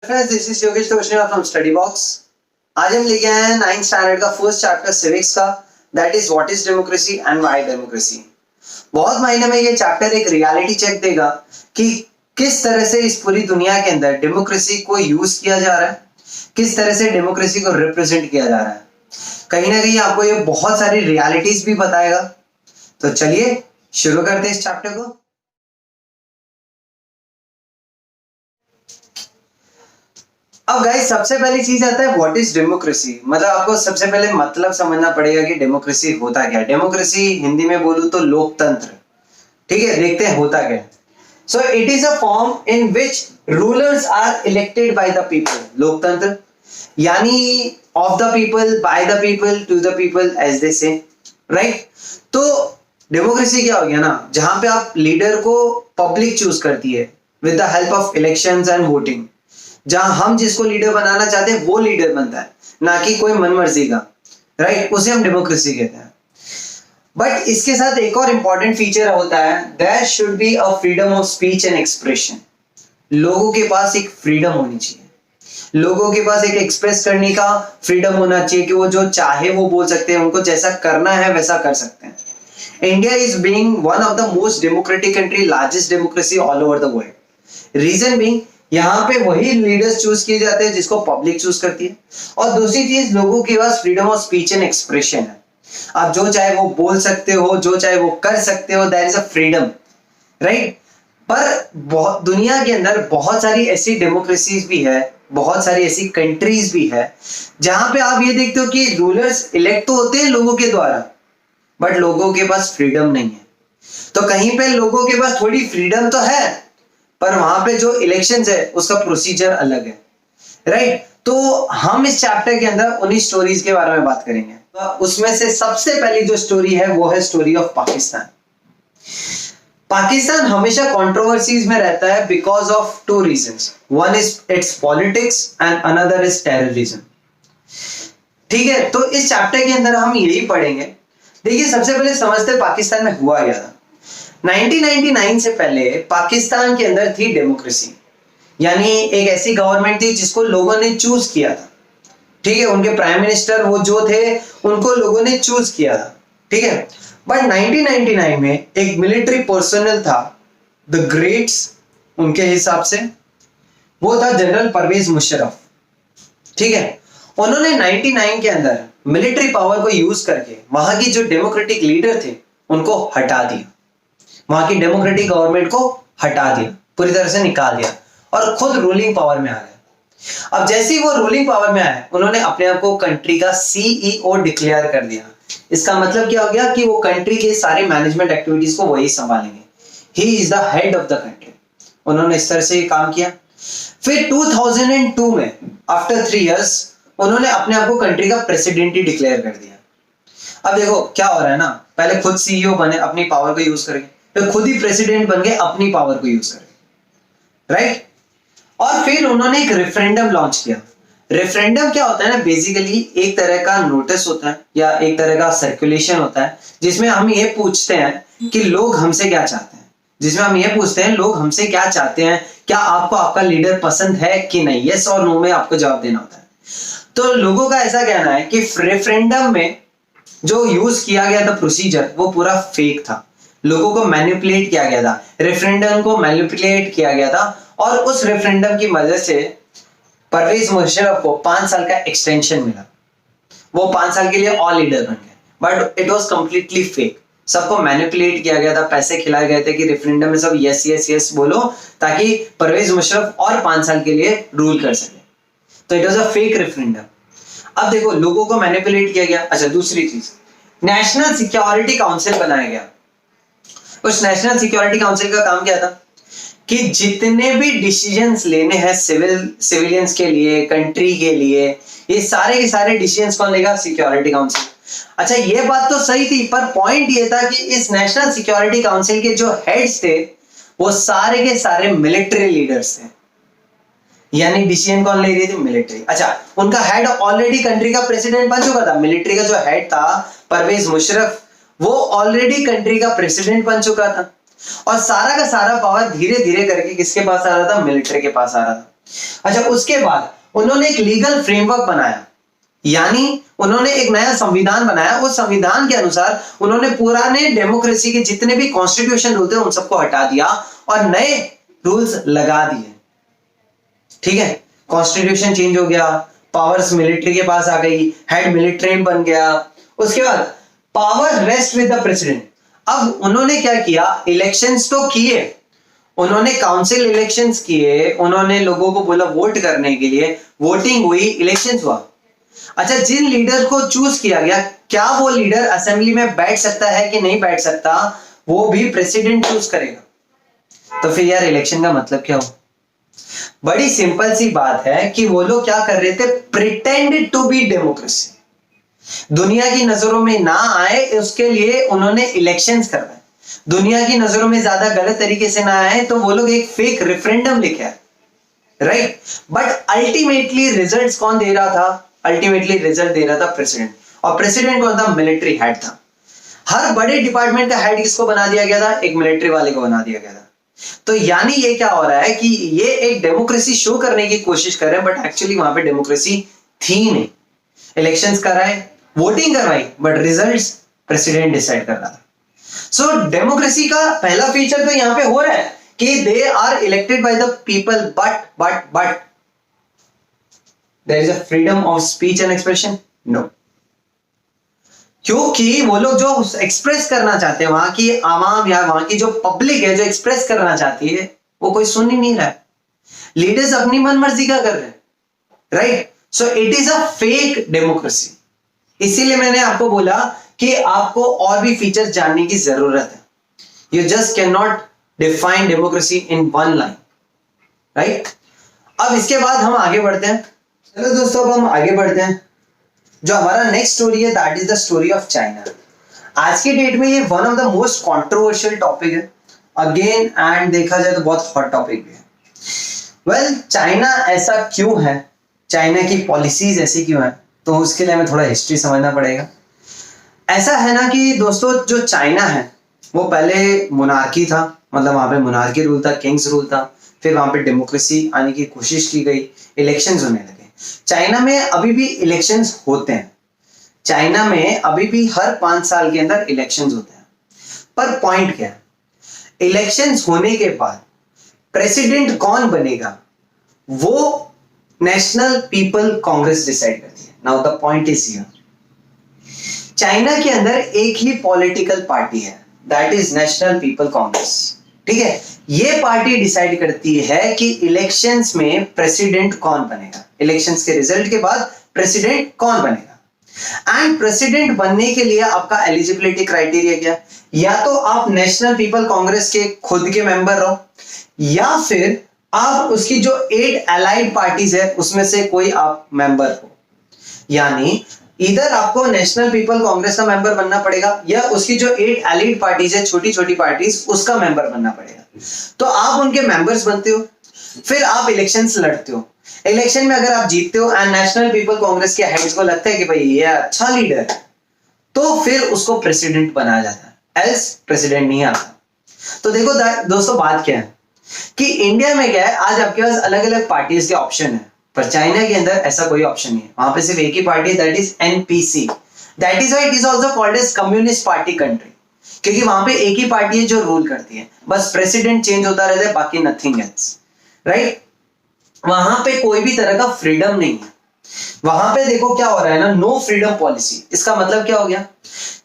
Friends, this is Yogesh Toshniya from study box. आज हम लेके आए हैं 9th स्टैंडर्ड का फर्स्ट चैप्टर सिविक्स का, that is what is democracy and why democracy. बहुत मायने में ये चैप्टर एक रियलिटी चेक देगा कि किस तरह से इस पूरी दुनिया के अंदर डेमोक्रेसी को यूज किया जा रहा है, किस तरह से डेमोक्रेसी को रिप्रेजेंट किया जा रहा है। कहीं ना कहीं आपको ये बहुत सारी रियलिटीज भी बताएगा। तो चलिए शुरू करते हैं इस चैप्टर को। अब गाइस, सबसे पहली चीज आता है व्हाट इज डेमोक्रेसी। मतलब आपको सबसे पहले मतलब समझना पड़ेगा कि डेमोक्रेसी होता क्या है। डेमोक्रेसी हिंदी में बोलूं तो लोकतंत्र। ठीक है, देखते हैं होता क्या है। So it is a form in which rulers are elected by the people. लोकतंत्र यानी of the people, by the people, to the people, as they say, right. तो डेमोक्रेसी क्या हो गया ना, जहां पे आप लीडर को पब्लिक चूज करती है with the help of elections and voting. जहां हम जिसको लीडर बनाना चाहते हैं वो लीडर बनता है, ना कि कोई मनमर्जी का, राइट। उसे हम डेमोक्रेसी कहते हैं। बट इसके साथ एक और इंपॉर्टेंट फीचर होता है, there should be a freedom of speech and expression. लोगों के पास एक फ्रीडम होनी चाहिए, लोगों के पास एक एक्सप्रेस करने का फ्रीडम होना चाहिए कि वो जो चाहे वो बोल सकते हैं, उनको जैसा करना है वैसा कर सकते हैं। India is being one of the most democratic country, largest democracy all over the world. Reason being यहाँ पे वही लीडर्स चूज किए जाते हैं जिसको पब्लिक चूज करती है। और दूसरी चीज, लोगों के पास freedom of speech and expression है। आप जो चाहे वो बोल सकते हो, जो चाहे वो कर सकते हो, that is a freedom, right. पर दुनिया के अंदर बहुत सारी ऐसी डेमोक्रेसीज भी है, बहुत सारी ऐसी कंट्रीज भी है जहां पे आप ये देखते हो कि रूलर्स इलेक्ट तो होते हैं लोगों के द्वारा, बट लोगों के पास फ्रीडम नहीं है। तो कहीं पे लोगों के पास थोड़ी फ्रीडम तो है, पर वहां पे जो इलेक्शंस है उसका प्रोसीजर अलग है, राइट। तो हम इस चैप्टर के अंदर उन्हीं स्टोरीज के बारे में बात करेंगे। तो उसमें से सबसे पहली जो स्टोरी है वो है स्टोरी ऑफ पाकिस्तान। पाकिस्तान हमेशा कंट्रोवर्सीज में रहता है because of two reasons. One is it's politics and another is terrorism. ठीक है, तो इस चैप्टर के अंदर हम यही पढ़ेंगे। देखिए, सबसे पहले समझते पाकिस्तान में हुआ क्या था। 1999 से पहले पाकिस्तान के अंदर थी डेमोक्रेसी, यानी एक ऐसी गवर्नमेंट थी जिसको लोगों ने चूज किया था। ठीक है, उनके प्राइम मिनिस्टर वो जो थे उनको लोगों ने चूज किया था। ठीक है, बट 1999 में एक मिलिट्री पर्सनल था, द ग्रेट्स उनके हिसाब से, वो था जनरल परवेज मुशर्रफ। ठीक है, उन्होंने 99 के अंदर मिलिट्री पावर को यूज करके वहां की जो डेमोक्रेटिक लीडर थे उनको हटा दिया, वहां की डेमोक्रेटिक गवर्नमेंट को हटा दिया, पूरी तरह से निकाल दिया और खुद रूलिंग पावर में आ गए। अब जैसे ही वो रूलिंग पावर में आए, उन्होंने अपने आप को कंट्री का सीईओ डिक्लेयर कर दिया। इसका मतलब क्या हो गया कि वो कंट्री के सारे मैनेजमेंट एक्टिविटीज को वही संभालेंगे। He is the head of the country. उन्होंने इस तरह से काम किया। फिर 2002 में आफ्टर 3 इयर्स उन्होंने अपने आप को कंट्री का प्रेसिडेंट ही डिक्लेयर कर दिया। अब देखो क्या हो रहा है ना, पहले खुद सीईओ बने, अपनी पावर को यूज करके, तो खुद ही प्रेसिडेंट बन गए अपनी पावर को यूज करके, राइट। और फिर उन्होंने एक रेफरेंडम लॉन्च किया। रेफरेंडम क्या होता है ना, बेसिकली एक तरह का नोटिस होता है या एक तरह का सर्कुलेशन होता है जिसमें हम ये पूछते हैं कि लोग हमसे क्या चाहते हैं। जिसमें हम ये पूछते हैं लोग हमसे क्या चाहते हैं, क्या आपको आपका लीडर पसंद है कि नहीं, यस और नो में आपको जवाब देना होता है। तो लोगों का ऐसा कहना है कि रेफरेंडम में जो यूज किया गया था प्रोसीजर, वो पूरा फेक था। लोगों को मैनिपुलेट किया गया था, रेफरेंडम को मैनिपुलेट किया गया था, और उस रेफरेंडम की वजह से परवेज मुशर्रफ को 5 साल का एक्सटेंशन मिला। वो 5 साल के लिए और लीडर बन गए, but it was completely fake. सबको मैनिपुलेट किया गया था, पैसे खिलाए गए थे कि रेफरेंडम में सब यस यस यस बोलो ताकि परवेज मुशर्रफ और 5 साल के लिए रूल कर सके। तो it was a fake referendum. अब देखो, लोगों को मैनिपुलेट किया गया। अच्छा, दूसरी चीज, नेशनल सिक्योरिटी काउंसिल बनाया गया। उस नेशनल सिक्योरिटी काउंसिल का काम क्या था कि जितने भी डिसीजंस लेने हैं सिविलियंस के लिए, कंट्री के लिए, ये सारे के सारे डिसीजंस कौन लेगा? Security council. अच्छा, ये बात तो सही थी, पर पॉइंट ये था कि इस नेशनल सिक्योरिटी काउंसिल के जो हेड्स थे वो सारे के सारे मिलिट्री लीडर्स थे, यानी डिसीजन कौन ले रही थी? मिलिट्री। अच्छा, उनका हेड ऑलरेडी कंट्री का प्रेसिडेंट बन चुका था। मिलिट्री का जो हेड था परवेज मुशर्रफ, वो ऑलरेडी कंट्री का प्रेसिडेंट बन चुका था, और सारा का सारा पावर धीरे धीरे करके किसके पास आ रहा था? मिलिट्री के पास आ रहा था। अच्छा, उसके बाद उन्होंने एक लीगल फ्रेमवर्क बनाया, यानी उन्होंने एक नया संविधान बनाया। उस संविधान के अनुसार उन्होंने पुराने डेमोक्रेसी के जितने भी कॉन्स्टिट्यूशन रूल थे उन सबको हटा दिया और नए रूल्स लगा दिए। ठीक है, कॉन्स्टिट्यूशन चेंज हो गया, पावर्स मिलिट्री के पास आ गई, हेड मिलिट्री बन गया। उसके बाद power rest with the president. अब उन्होंने क्या किया, इलेक्शंस तो किए, उन्होंने काउंसिल इलेक्शंस किए, उन्होंने लोगों को बोला वोट करने के लिए, वोटिंग हुई, इलेक्शंस हुआ। अच्छा, जिन लीडर को चूज किया गया, क्या वो लीडर असेंबली में बैठ सकता है कि नहीं बैठ सकता, वो भी प्रेसिडेंट चूज करेगा। तो फिर यार इलेक्शन का मतलब क्या हो? बड़ी सिंपल सी बात है कि वो लोग क्या कर रहे थे, प्रिटेंड टू बी डेमोक्रेसी, दुनिया की नजरों में ना आए उसके लिए उन्होंने इलेक्शंस करवाए। दुनिया की नजरों में ज्यादा गलत तरीके से ना आए तो वो लोग एक फेक रेफरेंडम लेके आए, राइट। बट अल्टीमेटली रिजल्ट्स कौन दे रहा था? अल्टीमेटली रिजल्ट दे रहा था प्रेसिडेंट। और प्रेसिडेंट कौन था? मिलिट्री हेड था। हर बड़े डिपार्टमेंट का हेड किसको बना दिया गया था? एक मिलिट्री वाले को बना दिया गया था। तो यानी ये क्या हो रहा है कि ये एक डेमोक्रेसी शो करने की कोशिश कर रहे हैं, बट एक्चुअली वहां पे डेमोक्रेसी थी नहीं। इलेक्शंस कराए, वोटिंग करवाई, बट रिजल्ट्स प्रेसिडेंट डिसाइड कर रहा था। सो डेमोक्रेसी का पहला फीचर तो यहां पे हो रहा है कि they are elected by the people, but there is a freedom of speech and expression? No, क्योंकि वो लोग जो एक्सप्रेस करना चाहते हैं, वहां की आवाम या वहां की जो पब्लिक है जो एक्सप्रेस करना चाहती है, वो कोई सुन ही नहीं रहा है। लीडर्स अपनी मन मर्जी का कर रहे हैं, right. So it is a fake democracy. इसीलिए मैंने आपको बोला कि आपको और भी फीचर्स जानने की जरूरत है। You just can not define democracy in one line, right. अब इसके बाद हम आगे बढ़ते हैं। चलो दोस्तों, अब हम आगे बढ़ते हैं। जो हमारा नेक्स्ट स्टोरी है that is the story of China. आज की डेट में ये one of the most controversial topic है अगेन, एंड देखा जाए तो बहुत हॉट टॉपिक भी है। वेल, चाइना ऐसा क्यों है, चाइना की पॉलिसीज ऐसी क्यों है, तो उसके लिए हमें थोड़ा हिस्ट्री समझना पड़ेगा। ऐसा है ना कि दोस्तों, जो चाइना है वो पहले मोनार्की था, मतलब वहां पे मोनार्की रूल था, किंग्स रूल था। फिर वहां पे डेमोक्रेसी आने की कोशिश की गई, इलेक्शंस होने लगे। चाइना में अभी भी इलेक्शंस होते हैं, चाइना में अभी भी हर 5 साल के अंदर इलेक्शंस होते हैं। पर पॉइंट क्या है, इलेक्शंस होने के बाद प्रेसिडेंट कौन बनेगा वो नेशनल पीपल कांग्रेस डिसाइड करती है। Now the point is here, China के अंदर एक ही पॉलिटिकल पार्टी है, that is national people Congress. ठीक है, ये पार्टी डिसाइड करती है कि इलेक्शंस में प्रेसिडेंट कौन बनेगा, इलेक्शंस के रिजल्ट के बाद प्रेसिडेंट कौन बनेगा। एंड प्रेसिडेंट बनने के लिए आपका एलिजिबिलिटी क्राइटेरिया क्या, या तो आप नेशनल पीपल कांग्रेस के खुद के मेंबर रहो, या फिर आप उसकी जो 8 एलाइड पार्टीज है उसमें से कोई आप मेंबर हो। यानी इधर आपको नेशनल पीपल कांग्रेस का मेंबर बनना पड़ेगा, या उसकी जो 8 एलाइड पार्टीज है, छोटी छोटी पार्टीज, उसका मेंबर बनना पड़ेगा। तो आप उनके मेंबर्स बनते हो, फिर आप इलेक्शंस लड़ते हो। इलेक्शन में अगर आप जीतते हो एंड नेशनल पीपल कांग्रेस के हेड्स को लगता है कि भाई ये अच्छा लीडर है, तो फिर उसको प्रेसिडेंट बनाया जाता है, एल्स प्रेसिडेंट नहीं आता। तो देखो दोस्तों, बात क्या है कि इंडिया में क्या है, आज आपके पास अलग अलग पार्टीज के ऑप्शन है, पर चाइना के अंदर ऐसा कोई ऑप्शन नहीं है। वहां पे सिर्फ एक ही party, that is NPC. That is why it is also called as communist party country, क्योंकि वहां पे एक ही पार्टी है जो रूल करती है, बस प्रेसिडेंट चेंज होता रहता है, बाकी नथिंग एल्स, राइट। वहां पे कोई भी तरह का फ्रीडम नहीं है। वहां पे देखो क्या हो रहा है ना, नो फ्रीडम पॉलिसी। इसका मतलब क्या हो गया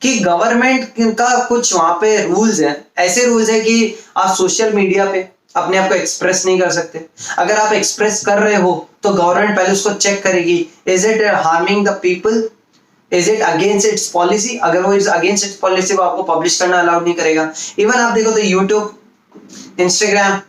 कि गवर्नमेंट का कुछ वहां पे रूल्स है, ऐसे रूल्स है कि आप सोशल मीडिया पे अपने आप को एक्सप्रेस नहीं कर सकते। अगर आप एक्सप्रेस कर रहे हो तो गवर्नमेंट पहले उसको चेक करेगी, is it harming the people, is it against it's policy. अगर वो इज अगेंस्ट इट्स पॉलिसी, वो आपको पब्लिश करना अलाउड नहीं करेगा। इवन आप देखो तो यूट्यूब, इंस्टाग्राम,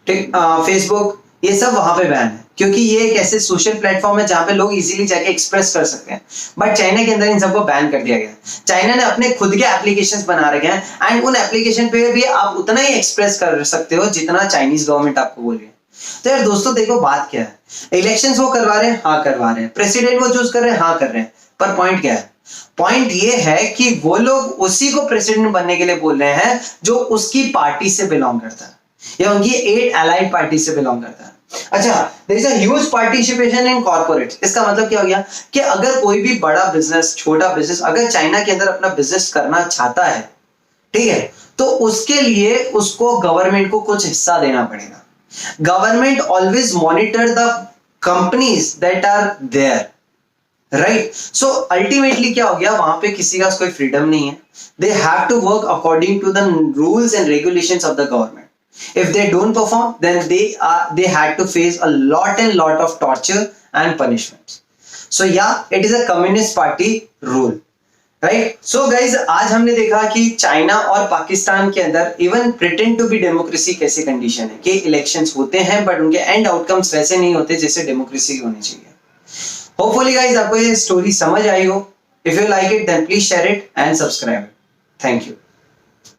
फेसबुक, ये सब वहां पे बैन है, क्योंकि ये एक ऐसे सोशल प्लेटफॉर्म है जहां पे लोग इजीली जाके एक्सप्रेस कर सकते हैं। बट चाइना के अंदर इन सबको बैन कर दिया गया। चाइना ने अपने खुद के एप्लीकेशंस बना रखे हैं, एंड उन एप्लीकेशन पे भी आप उतना ही एक्सप्रेस कर सकते हो जितना चाइनीज गवर्नमेंट आपको बोल रही है। तो यार दोस्तों देखो, बात क्या है, इलेक्शंस वो करवा रहे हैं, हाँ करवा रहे हैं, प्रेसिडेंट वो चूज कर रहे हैं, हाँ कर रहे हैं, पर पॉइंट क्या है, पॉइंट ये है कि वो लोग उसी को प्रेसिडेंट बनने के लिए बोल रहे हैं जो उसकी पार्टी से बिलोंग करता है। ये उनकी 8 allied पार्टी से बिलोंग करता है। अच्छा, there is a huge participation in corporates। इसका मतलब क्या हो गया कि अगर कोई भी बड़ा बिजनेस, छोटा बिजनेस अगर चाइना के अंदर अपना बिजनेस करना चाहता है, ठीक है, तो उसके लिए उसको गवर्नमेंट को कुछ हिस्सा देना पड़ेगा। Government always monitor the companies that are there, right. So ultimately क्या हो गया, वहां पे किसी का कोई फ्रीडम नहीं है। They have to work according to the rules and regulations of the government. If they don't perform, then they had to face a lot of torture and punishments. So yeah, it is a communist party rule, right? So guys, आज हमने देखा कि China और पाकिस्तान के अंदर even pretend to be democracy कैसी condition है कि इलेक्शंस होते हैं बट उनके एंड आउटकम्स वैसे नहीं होते जैसे डेमोक्रेसी की होनी चाहिए। होपफुली गाइज आपको ये स्टोरी समझ आई हो। If you like it then please share it and subscribe. Thank you.